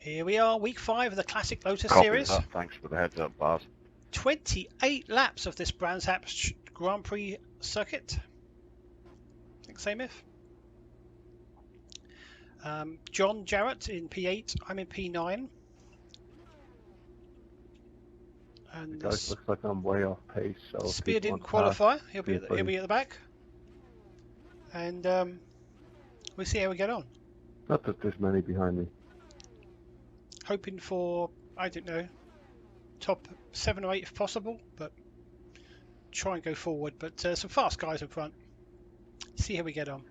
Here we are, week 5 of the Classic Lotus Copy Series. that. Thanks for the heads up, Bart. 28 laps of this Brands Hatch Grand Prix circuit. Thanks, Amif. John Jarrett in P8. I'm in P9. And Guys, looks like I'm way off pace. So Spear didn't pass, qualify. He'll be please. at the back. And we'll see how we get on. Not that there's many behind me. Hoping for, I don't know, top 7 or 8 if possible, but try and go forward. But some fast guys in front. See how we get on.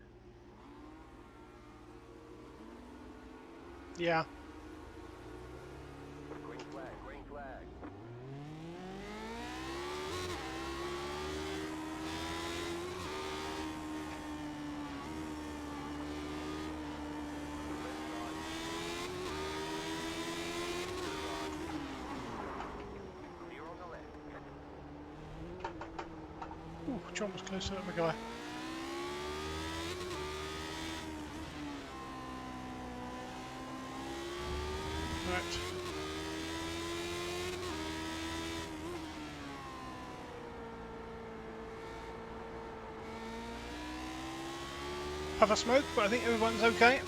Yeah. Green flag, green flag. Clear on the left. Ooh, John was closer than the guy. Right. Puff of smoke, but I think everyone's okay.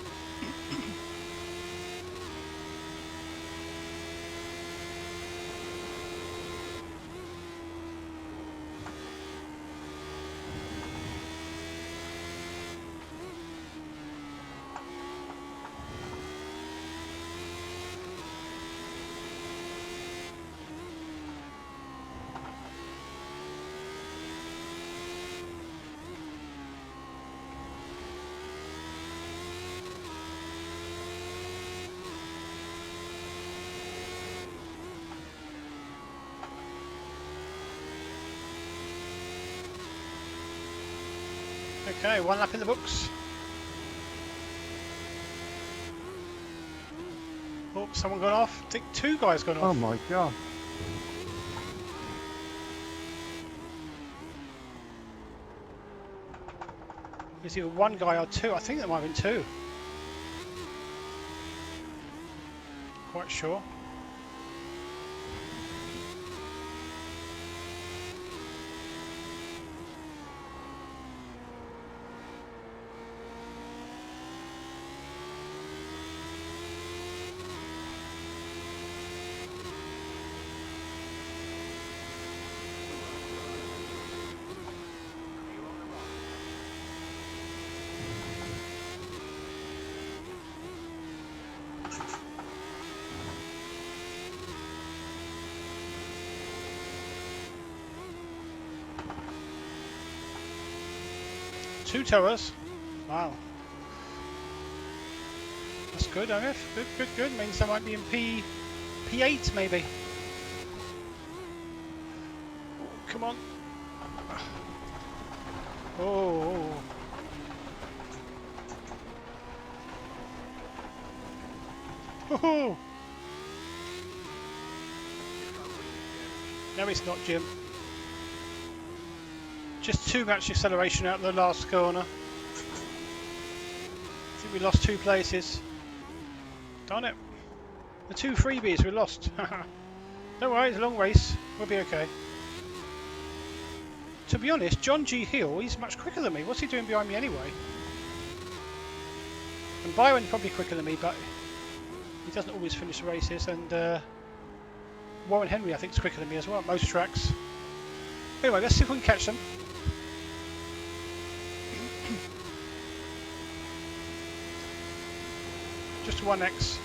Okay, 1 lap in the books. Oh, someone got off. I think 2 guys got off. Oh my god. There's either 1 guy or 2. I think there might have been 2. Quite sure. Two towers. Wow. That's good, Amif. Good. Means I might be in P8 maybe. Oh, come on. Oh. Oh. No, it's not, Jim. Just too much acceleration out of the last corner. I think we lost 2 places. Darn it. The 2 freebies we lost. Don't worry, it's a long race. We'll be okay. To be honest, John G. Hill, he's much quicker than me. What's he doing behind me anyway? And Byron's probably quicker than me, but he doesn't always finish the races. And Warren Henry, I think, is quicker than me as well at most tracks. Anyway, let's see if we can catch them. Just 1x,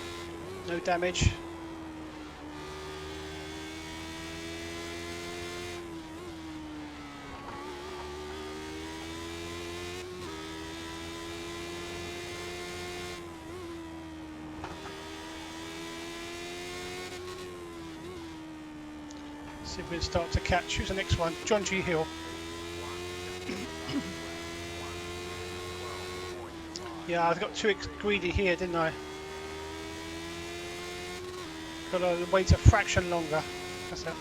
no damage. See if we can start to catch. Who's the next one? John G. Hill. Yeah, I got too greedy here, didn't I? Got to wait a fraction longer. That's it.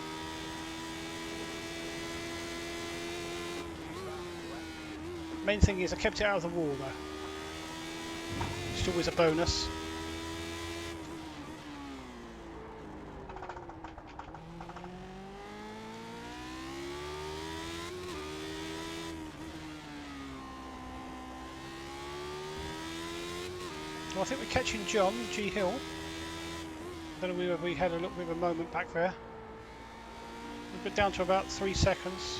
Main thing is I kept it out of the wall though. It's always a bonus. Well, I think we're catching John G Hill. Then we had a little bit of a moment back there. We've got down to about 3 seconds.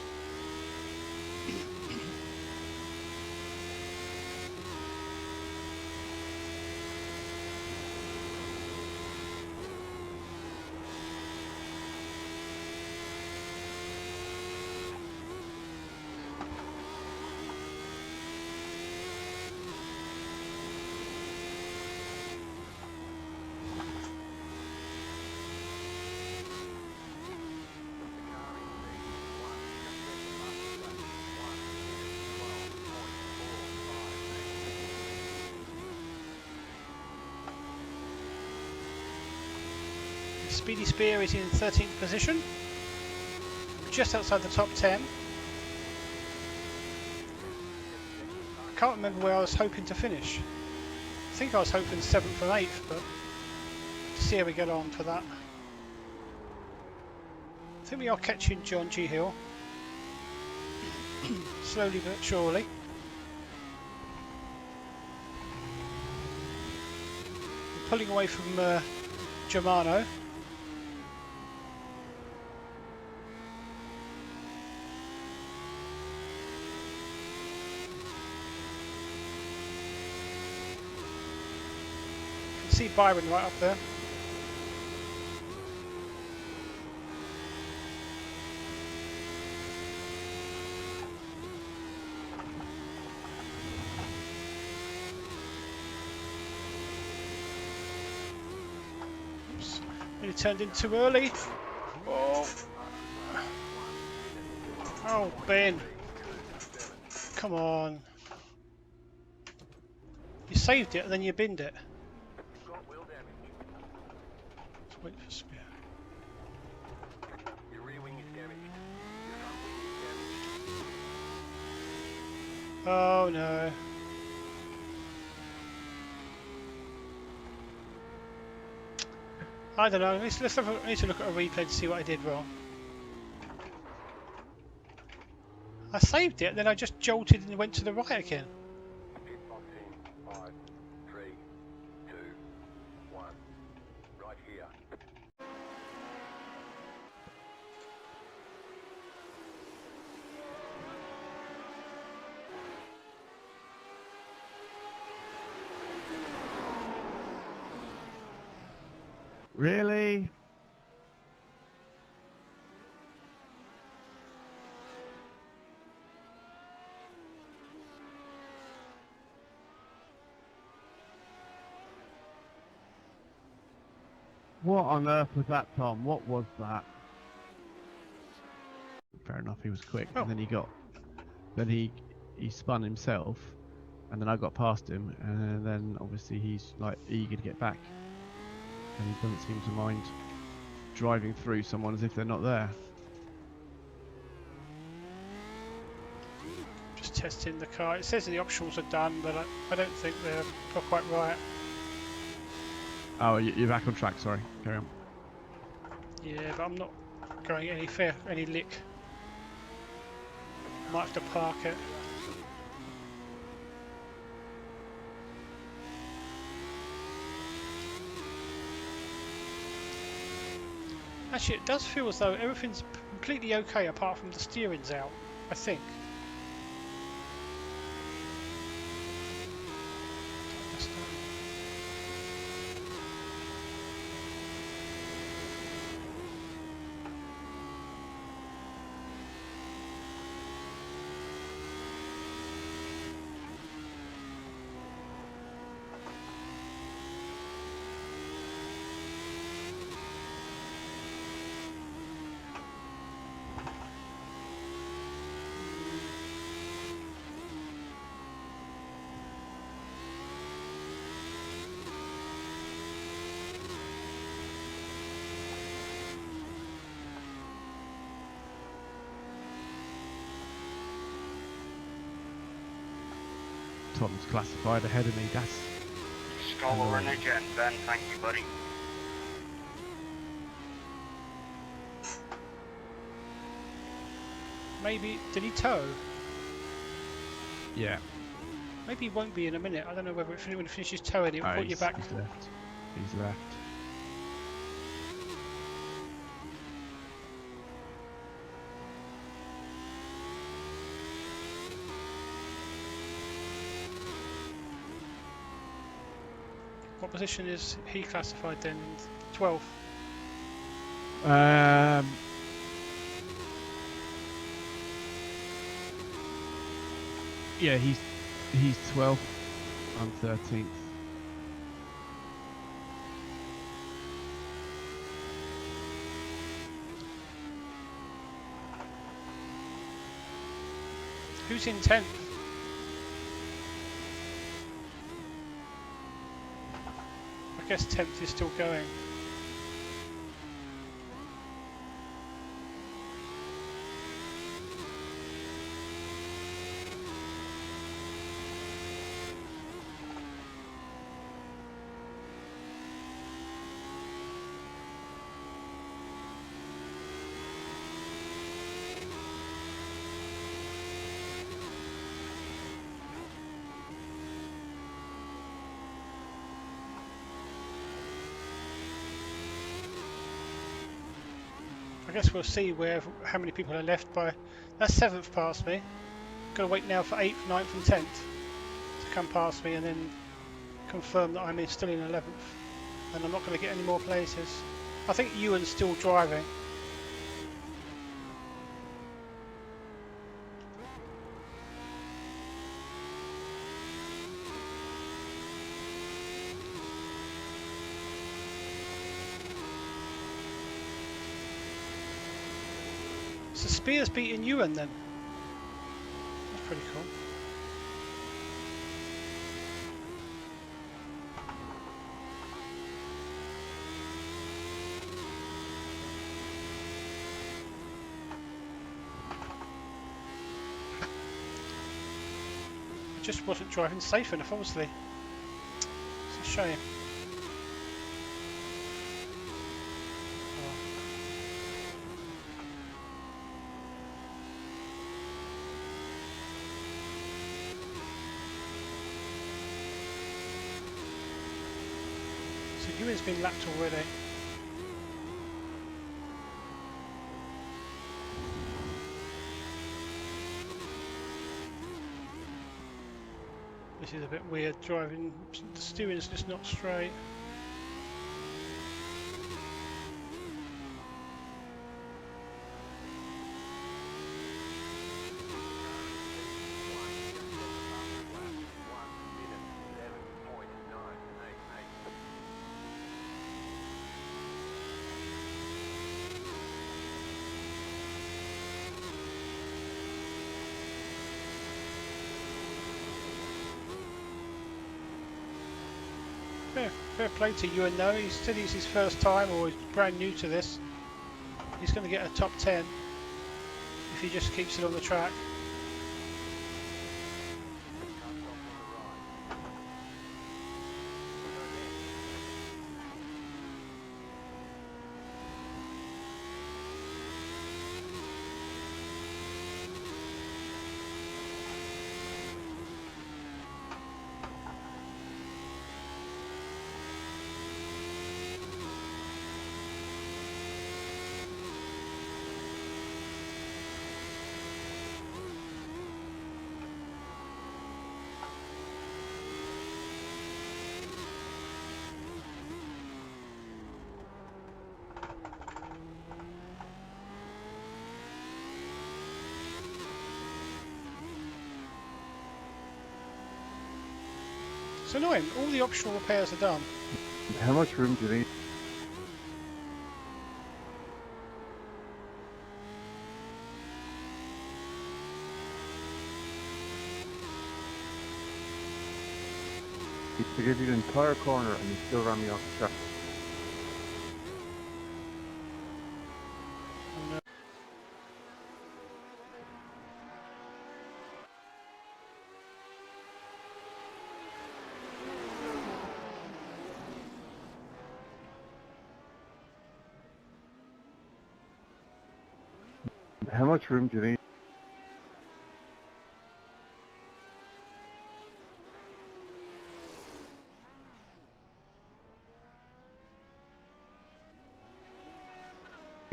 Speedy Spear is in 13th position, just outside the top 10. I can't remember where I was hoping to finish. I think I was hoping 7th or 8th, but see how we get on for that. I think we are catching John G Hill, slowly but surely. We're pulling away from Germano. See Byron right up there. Oops, nearly turned in too early. Oh, oh Ben, come on. You saved it and then you binned it. Let's wait for Spear. Oh no. I don't know. Let's have a, I need to look at a replay to see what I did wrong. I saved it, and then I just jolted and went to the right again. Really? What on earth was that, Tom? What was that? Fair enough, he was quick, Oh. and then he spun himself, and then I got past him, and then obviously he's like eager to get back, and he doesn't seem to mind driving through someone as if they're not there. Just testing the car. It says the optionals are done, but I don't think they're quite right. Oh, you're back on track. Sorry, carry on. Yeah, but I'm not going any lick. Might have to park it. Actually, it does feel as though everything's completely okay apart from the steering's out, I think. Tom's classified ahead of me. That's Scholar in again, Ben. Thank you, buddy. Maybe, did he tow? yeah. Maybe he won't be in a minute. I don't know whether when it finishes towing, it will Oh, put you back. he's left. He's left. What position is he classified then? 12th. Yeah, he's 12th. I'm 13th. Who's in 10th? I guess 10th is still going. I guess we'll see how many people are left by. That's 7th past me. Got to wait now for 8th, 9th and 10th to come past me and then confirm that I'm still in 11th. And I'm not going to get any more places. I think Ewan's still driving. So Spears beating Ewan then. That's pretty cool. I just wasn't driving safe enough, obviously. It's a shame. So Ewan's been lapped already. This is a bit weird driving. The steering's just not straight. Fair play to Ewan though. He said it's his first time or he's brand new to this. He's going to get a top 10 if he just keeps it on the track. It's annoying. All the optional repairs are done. How much room do you need? To give you the entire corner and you still ran me off the track. Oh, no. How much room do you need?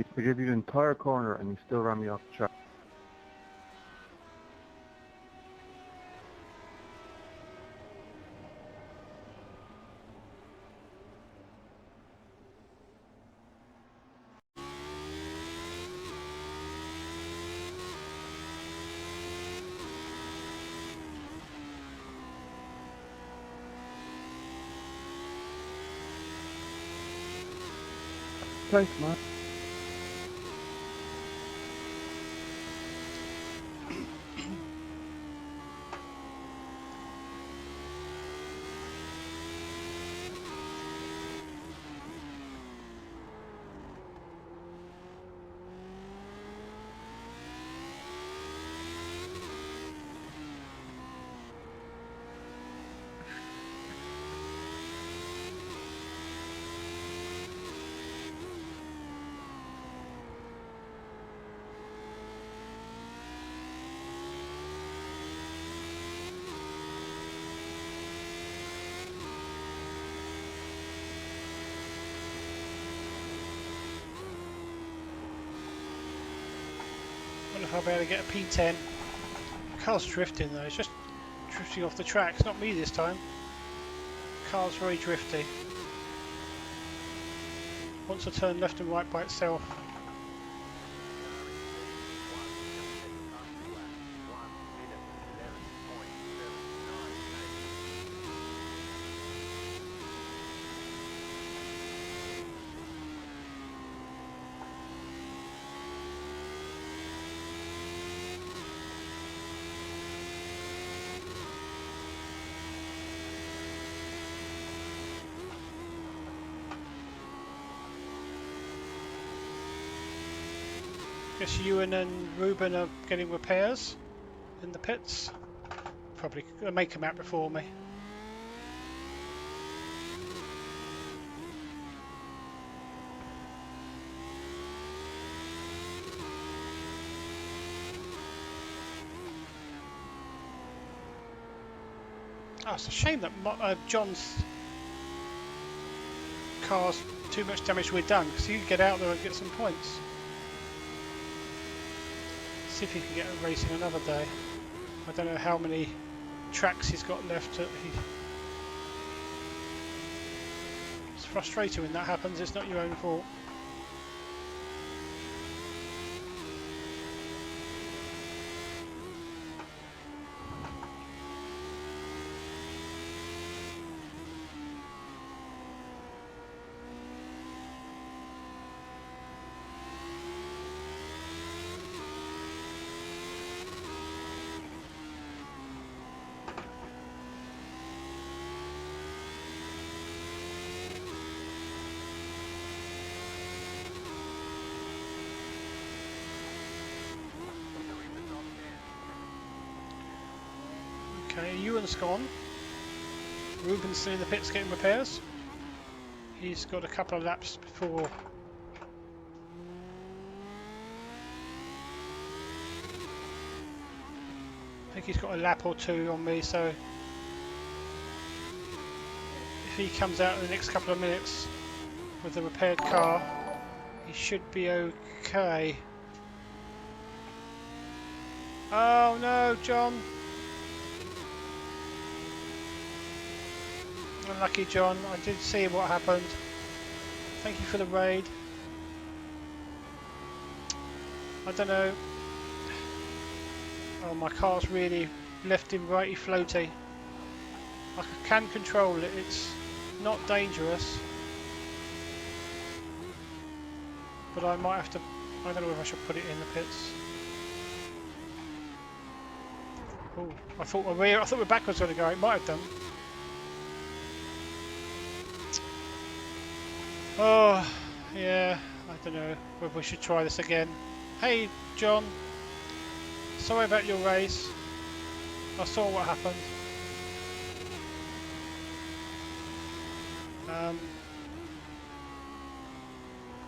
I gave you the entire corner and you still ran me off the track. Thanks, man. Wonder if I'll be able to get a P10. Car's drifting though, it's just drifting off the track. It's not me this time. Car's very drifty. Wants to turn left and right by itself. Guess Ewan and Ruben are getting repairs in the pits. Probably they may come out before me. Oh, it's a shame that John's car's too much damage we're done, because you could get out there and get some points. See if he can get racing another day. I don't know how many tracks he's got left. It's frustrating when that happens. It's not your own fault. Okay, Ewan's gone. Ruben's still in the pits getting repairs. He's got a couple of laps before. I think he's got a lap or two on me, so if he comes out in the next couple of minutes with a repaired car, he should be okay. Oh no, John! Unlucky John, I did see what happened. Thank you for the raid. I don't know. Oh, my car's really left and righty floaty. I can control it, it's not dangerous. But I might have to, I don't know if I should put it in the pits. Oh, I thought my back was going to go, it might have done. Oh, yeah, I don't know whether we should try this again. Hey, John. Sorry about your race. I saw what happened.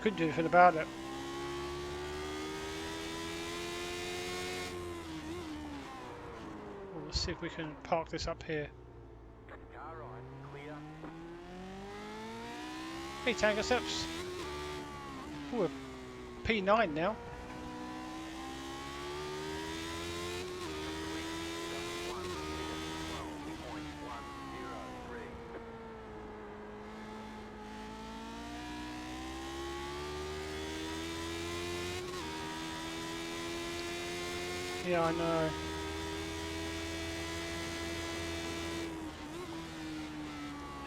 Couldn't do anything about it. Well, let's see if we can park this up here. Hey, Tangoceps. Ooh, P9 now. Yeah, I know.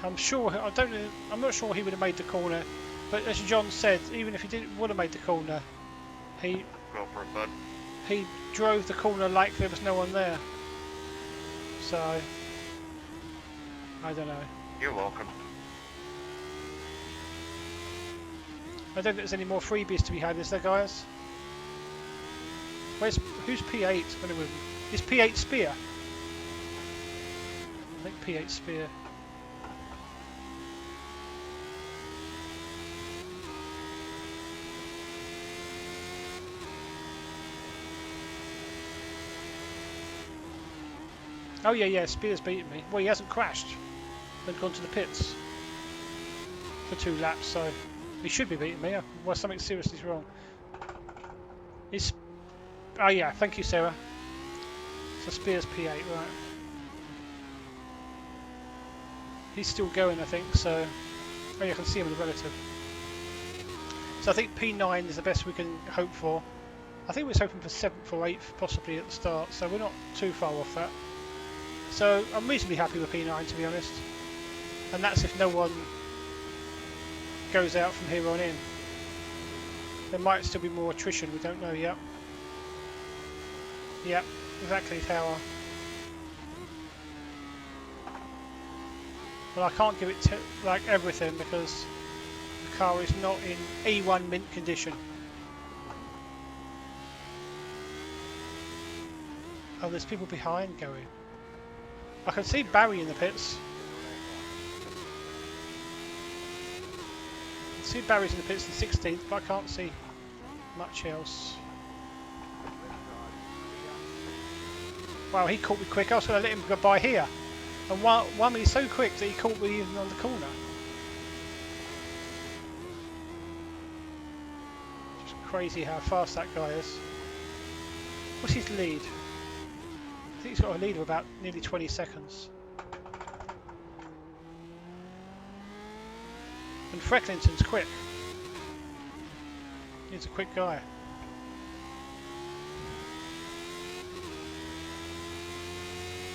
I'm sure. I don't know. I'm not sure he would have made the corner, but as John said, even if he didn't would have made the corner, he Go for it, bud. he drove the corner like there was no one there. So I don't know. You're welcome. I don't think there's any more freebies to be had, is there, guys? Who's P8? Is P8 Spear? I think P8 Spear. Oh yeah, Spear's beaten me. Well, he hasn't crashed. Then gone to the pits for 2 laps, so he should be beating me. Well, something seriously wrong. Oh yeah, thank you, Sarah. So Spear's P8, right? He's still going, I think. So, oh, you can see him in the relative. So I think P9 is the best we can hope for. I think we was hoping for 7th or 8th, possibly at the start. So we're not too far off that. So I'm reasonably happy with P9, to be honest. And that's if no one goes out from here on in. There might still be more attrition, we don't know yet. Yep, exactly tower. Well, I can't give it like everything because the car is not in E1 mint condition. Oh, there's people behind going. I can see Barry in the pits. I can see Barry's in the pits in 16th, but I can't see much else. Wow, he caught me quick. I was going to let him go by here. And one he's so quick that he caught me even on the corner. Just crazy how fast that guy is. What's his lead? I think he's got a lead of about nearly 20 seconds. And Frecklington's quick. He's a quick guy.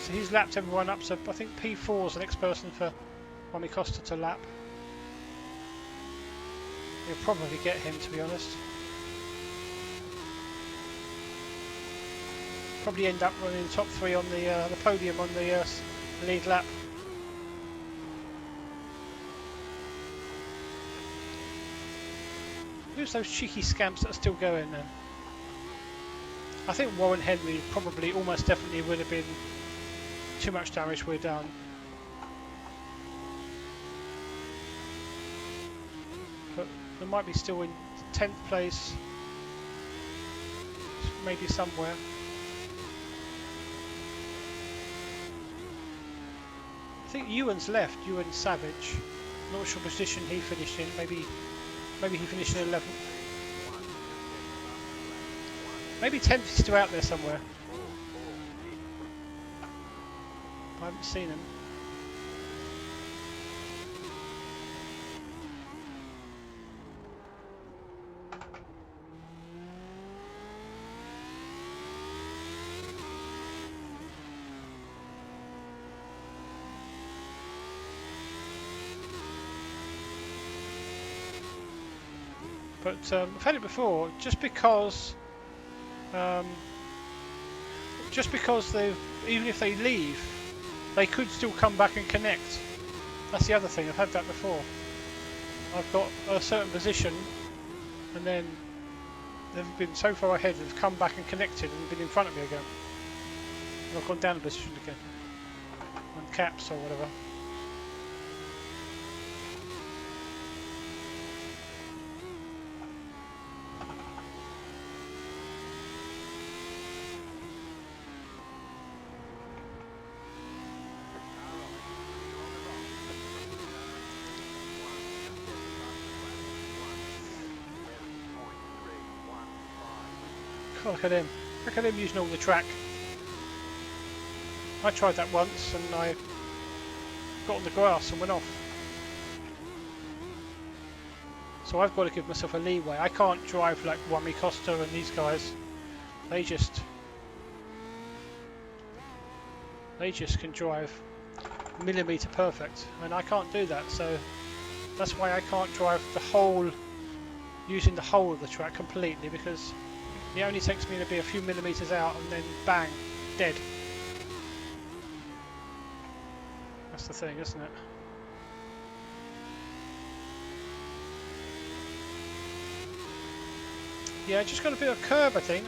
So he's lapped everyone up, so I think P4 is the next person for Romy Costa to lap. He'll probably get him, to be honest. Probably end up running the top 3 on the podium on the lead lap. Who's those cheeky scamps that are still going then? I think Warren Henry probably almost definitely would have been too much damage we're done. But there might be still in 10th place, maybe somewhere. I think Ewan's left, Ewan Savage. Not sure position he finished in, maybe he finished in 11th. Maybe 10th is still out there somewhere. I haven't seen him. But I've had it before. Just because they, even if they leave, they could still come back and connect. That's the other thing. I've had that before. I've got a certain position, and then they've been so far ahead they've come back and connected and been in front of me again. And I've gone down a position again on caps or whatever. Oh, look at him. Look at him using all the track. I tried that once and I got on the grass and went off. So I've got to give myself a leeway. I can't drive like Rami Costa and these guys. They just can drive millimetre perfect, and I can't do that. So that's why I can't drive using the whole of the track completely, because it only takes me to be a few millimetres out and then bang, dead. That's the thing, isn't it? Yeah, just got a bit of curve, I think.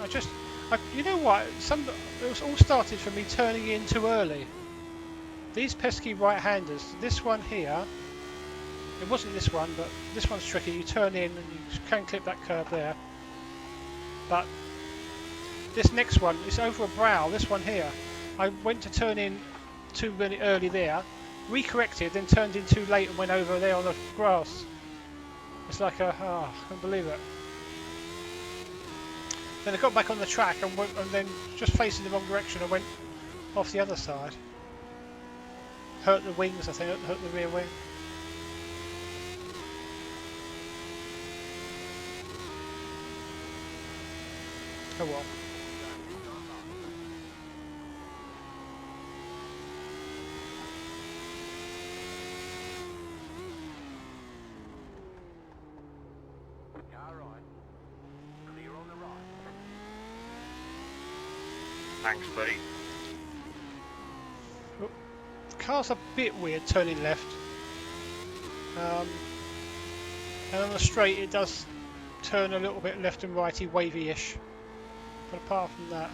You know what? It was all started from me turning in too early. These pesky right-handers. This one here. It wasn't this one, but this one's tricky. You turn in and you can clip that curve there. But this next one is over a brow. This one here. I went to turn in too really early there, recorrected, then turned in too late and went over there on the grass. It's like I can't believe it. Then I got back on the track and then just facing the wrong direction, I went off the other side. Hurt the wings, I think, hurt the rear wing. Oh well. Thanks, buddy. The car's a bit weird turning left. And on the straight it does turn a little bit left and righty, wavy-ish. But apart from that...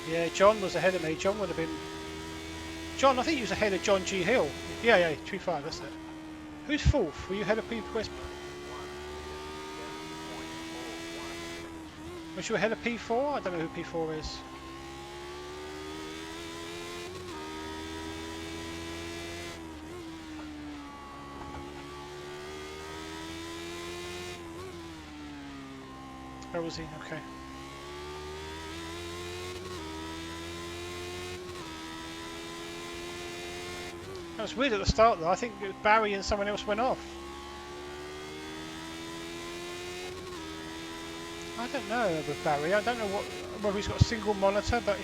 Yeah, John was ahead of me. John would have been... John, I think he was ahead of John G. Hill. Yeah, 2-5, that's it. Who's fourth? Were you ahead of P4? Was you ahead of P4? I don't know who P4 is. Where was he? Okay. That was weird at the start though. I think Barry and someone else went off. I don't know with Barry. I don't know whether he's got a single monitor, but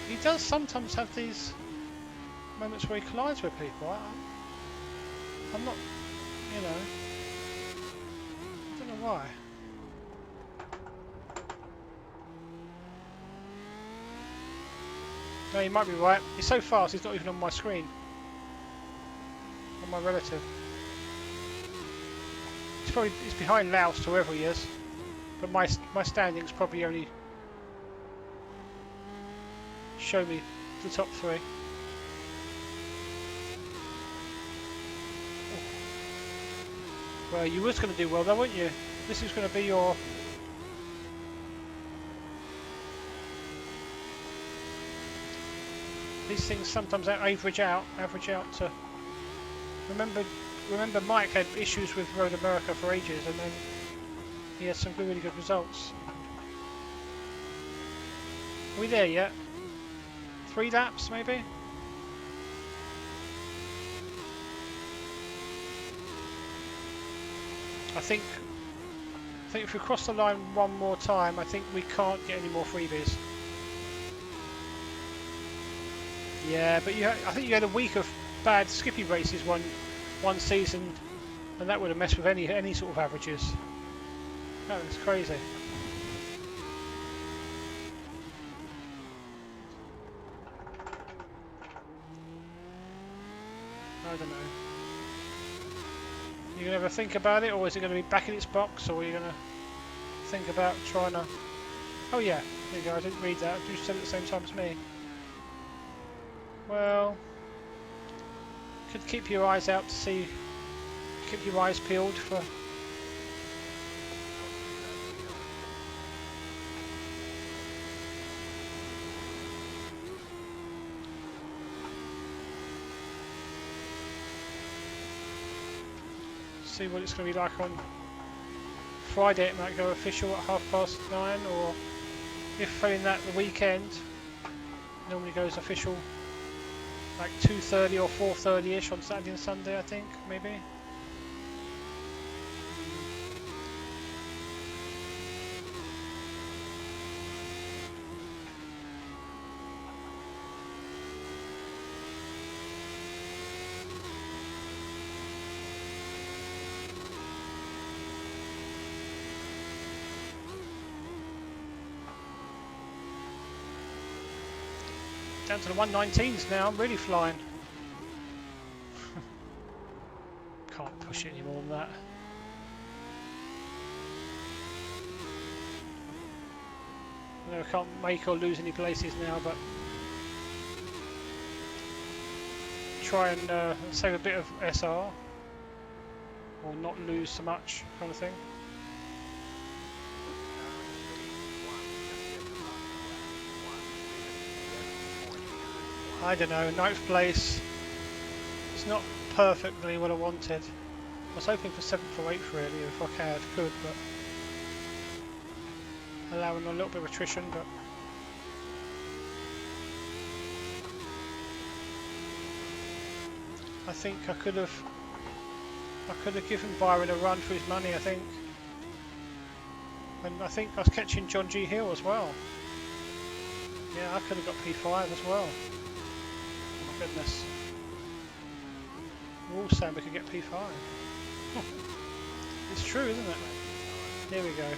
he does sometimes have these moments where he collides with people. I'm not, you know, I don't know why. No, you might be right. He's so fast, he's not even on my screen. On my relative. He's behind Laos, whoever he is. But my standings probably only show me the top three. Well, you was going to do well though, weren't you? This is going to be your... These things sometimes average out to... Remember Mike had issues with Road America for ages, and then he had some really good results. Are we there yet? 3 laps maybe? I think if we cross the line one more time, I think we can't get any more freebies. Yeah, but I think you had a week of bad Skippy races one season, and that would have messed with any sort of averages. That was crazy. I don't know. You gonna ever think about it, or is it going to be back in its box, or are you going to think about trying to... Oh yeah, there you go, I didn't read that. You said it at the same time as me. Well, could keep your eyes out to see, keep your eyes peeled for... see what it's going to be like on Friday. It might go official at 9:30, or if failing that, the weekend normally goes official like 2:30 or 4:30ish on Saturday and Sunday, I think, maybe. Down to the 119s now, I'm really flying. Can't push it any more than that. I know I can't make or lose any places now, but try and save a bit of SR, or not lose so much, kind of thing. I don't know, 9th place. It's not perfectly what I wanted. I was hoping for 7th or 8th really, if I could, but allowing a little bit of attrition, but I think I could have given Byron a run for his money, I think. And I think I was catching John G. Hill as well. Yeah, I could have got P5 as well. Oh my goodness. We're all saying we could get P5. It's true, isn't it? Here we go.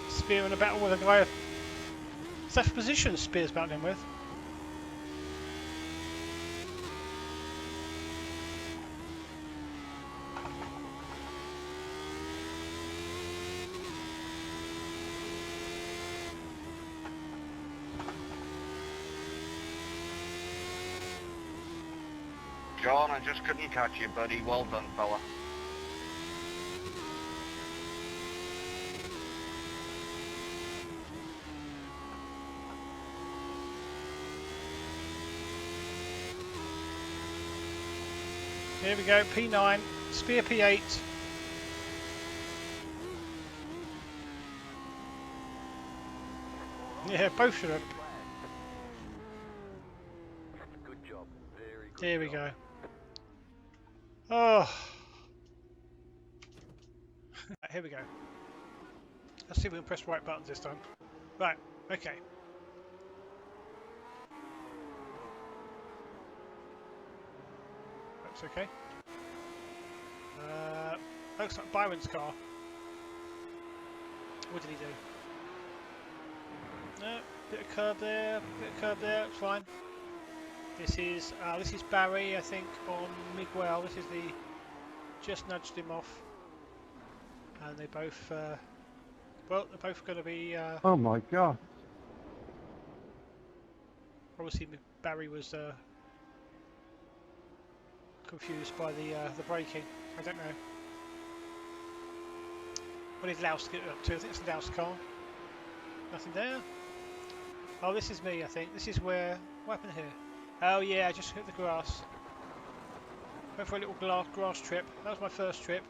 Spear in a battle with a guy of 7th position. Spear's battling with. John, I just couldn't catch you, buddy. Well done, fella. Here we go, P9, Spear P8. Yeah, both should have. Good job. Very good. Here we go. Oh. Here we go. Let's see if we can press the right buttons this time. Right, okay. That's okay. Looks like Byron's car. What did he do? No, bit of curb there, it's fine. This is Barry, I think, on Miguel. This is the just nudged him off, and they both well, they're both going to be Oh my god. obviously Barry was confused by the braking. I don't know. What did Laos get up to? I think it's the Laos car. Nothing there. Oh, this is me, I think. This is where... What happened here? Oh yeah, I just hit the grass. Went for a little grass trip. That was my first trip.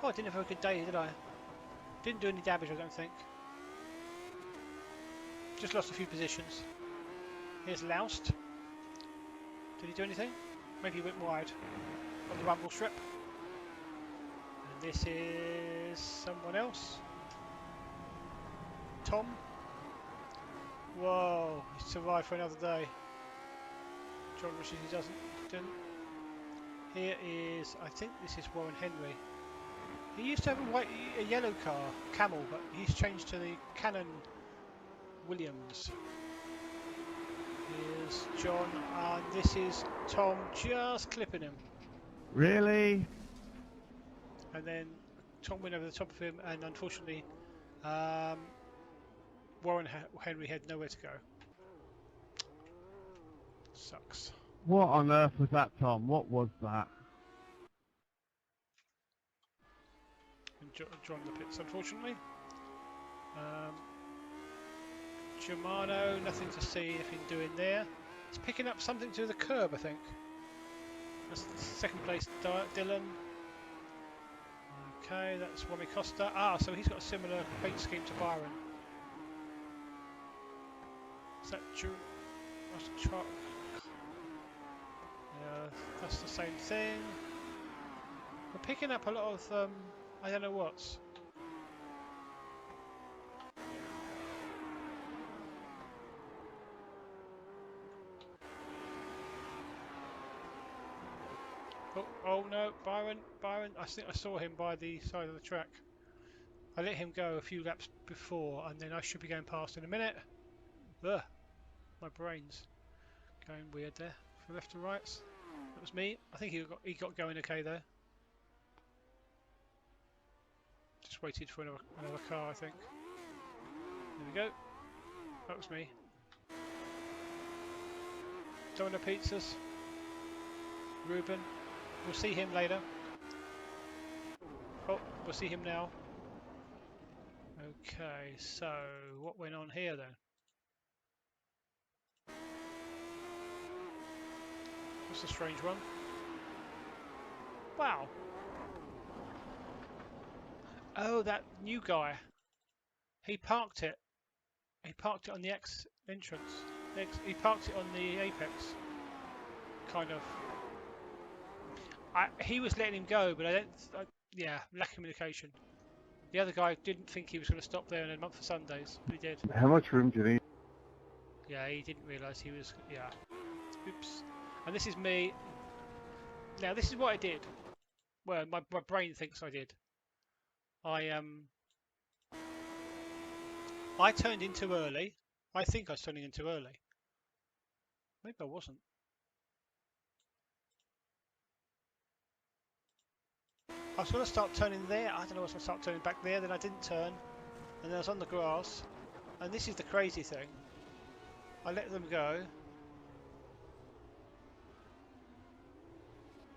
Oh, I didn't have a good day, did I? Didn't do any damage, I don't think. Just lost a few positions. Here's Loust. Did he do anything? Maybe he went wide on the rumble strip. And this is someone else. Tom. Whoa, he's survived for another day. John wishes he didn't. Here is, I think this is Warren Henry. He used to have a yellow car, Camel, but he's changed to the Cannon Williams. Here's John, and this is Tom just clipping him. Really? And then Tom went over the top of him, and unfortunately, Warren Henry had nowhere to go. Sucks. What on earth was that, Tom? What was that? And John the pits, unfortunately. Germano, nothing to see anything doing there. He's picking up something to the curb, I think. That's second place, Dylan. Okay, that's Wami Costa. Ah, so he's got a similar paint scheme to Byron. Is that true? Yeah, that's the same thing. We're picking up a lot of, I don't know what. Oh no, Byron, I think I saw him by the side of the track. I let him go a few laps before, and then I should be going past in a minute. Ugh, my brain's going weird there, from left to right. That was me. I think he got going okay though. Just waited for another car, I think. There we go. That was me. Domino Pizzas. Ruben. We'll see him later. Oh, we'll see him now. Okay, so what went on here then? What's a strange one? Wow. Oh, that new guy. He parked it. He parked it on the X entrance. He parked it on the apex. Kind of. He was letting him go, but yeah, lack of communication. The other guy didn't think he was going to stop there in a month for Sundays, but he did. How much room do you need? Yeah, he didn't realise he was. Yeah. Oops. And this is me. Now this is what I did. Well, my brain thinks I did. I turned in too early. I think I was turning in too early. Maybe I wasn't. I was going to start turning there. I don't know. I was going to start turning back there. Then I didn't turn, and then I was on the grass. And this is the crazy thing. I let them go.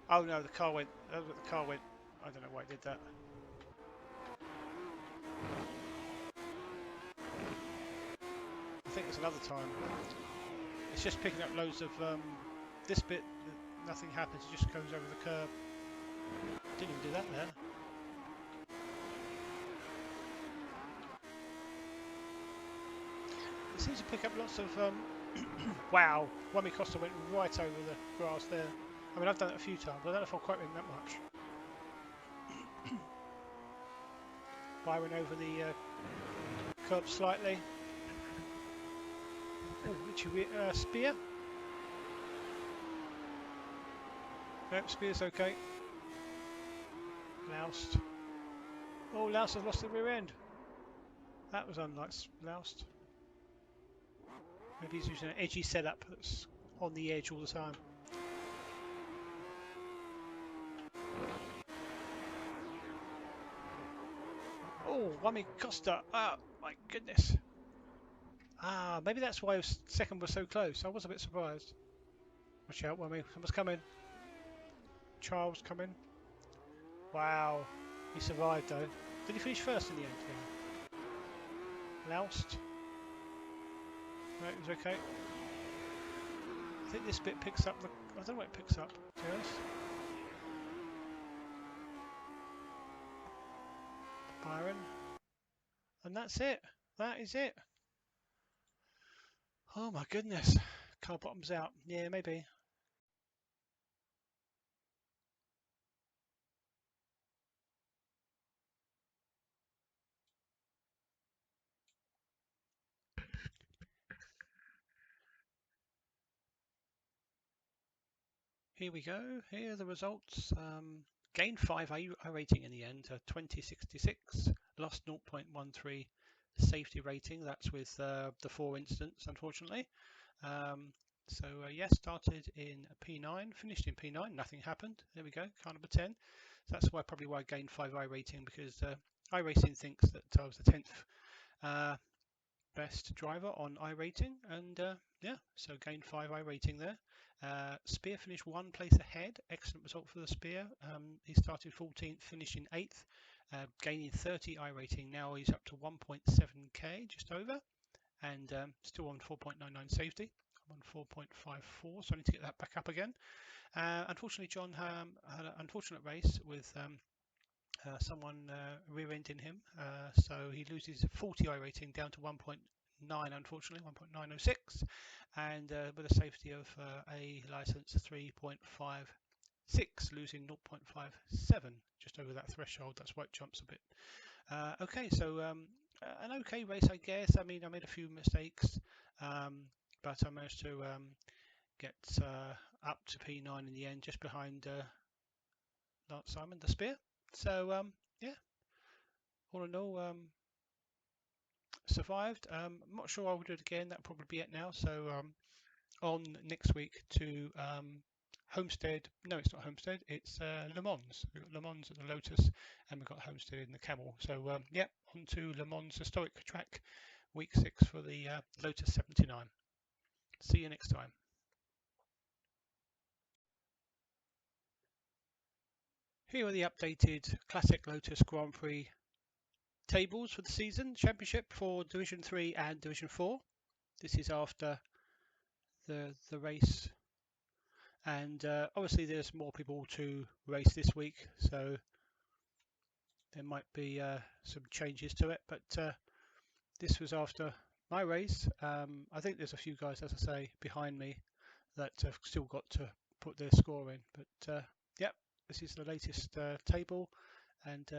Oh no, the car went. The car went. I don't know why it did that. I think it's another time. It's just picking up loads of this bit. Nothing happens. It just goes over the curb. Didn't even do that there. It seems to pick up lots of. Wow, Wami Costa went right over the grass there. I mean, I've done it a few times. I don't know if I'll quite win that much. Byron over the curb slightly. Oh, Richie Spear. Nope, Spear's okay. Loust. Oh, Loust has lost the rear end. That was unlike Loust. Maybe he's using an edgy setup that's on the edge all the time. Oh, Wami Costa. Oh, my goodness. Ah, maybe that's why second was so close. I was a bit surprised. Watch out, Wami. Someone's coming. Charles coming. Wow. He survived though. Did he finish first in the end? Yeah. Loust. No, it was okay. I think this bit picks up the... I don't know what it picks up, to be honest. Byron. And that's it. That is it. Oh my goodness. Car bottoms out. Yeah, maybe. Here we go. Here are the results. gained 5 I rating in the end, 2066, lost 0.13 safety rating. That's with the 4 incidents, unfortunately. So yes, started in P9, finished in P9, nothing happened. There we go, car number 10. So that's probably why I gained 5 I rating, because iRacing thinks that I was the 10th best driver on iRating, and yeah, so gained 5 I rating there. Spear finished 1 place ahead, excellent result for the Spear. He started 14th, finishing 8th, gaining 30 I rating. Now he's up to 1.7k, just over, and still on 4.99 safety. I'm on 4.54, so I need to get that back up again. Unfortunately, John had an unfortunate race with someone rear-ending him, so he loses 40 I rating down to 1.9, unfortunately 1.906, and with a safety of a license 3.56, losing 0.57, just over that threshold. That's why it jumps a bit. Okay, so an okay race, I guess. I mean, I made a few mistakes, but I managed to get up to P9 in the end, just behind Lance Simon, the Spear. So yeah, all in all, survived. I'm not sure I will do it again. That'll probably be it now. So on next week to Homestead. No, it's not Homestead. It's Le Mans. We've got Le Mans at the Lotus, and we've got Homestead in the Camel. So yeah, on to Le Mans historic track, week 6 for the Lotus 79. See you next time. Here are the updated Classic Lotus Grand Prix tables for the season championship for Division 3 and Division 4. This is after the race, and obviously there's more people to race this week, so there might be some changes to it, but this was after my race. I think there's a few guys, as I say, behind me that have still got to put their score in, but yeah, this is the latest table, and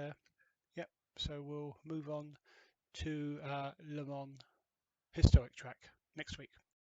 yeah, so we'll move on to Le Mans historic track next week.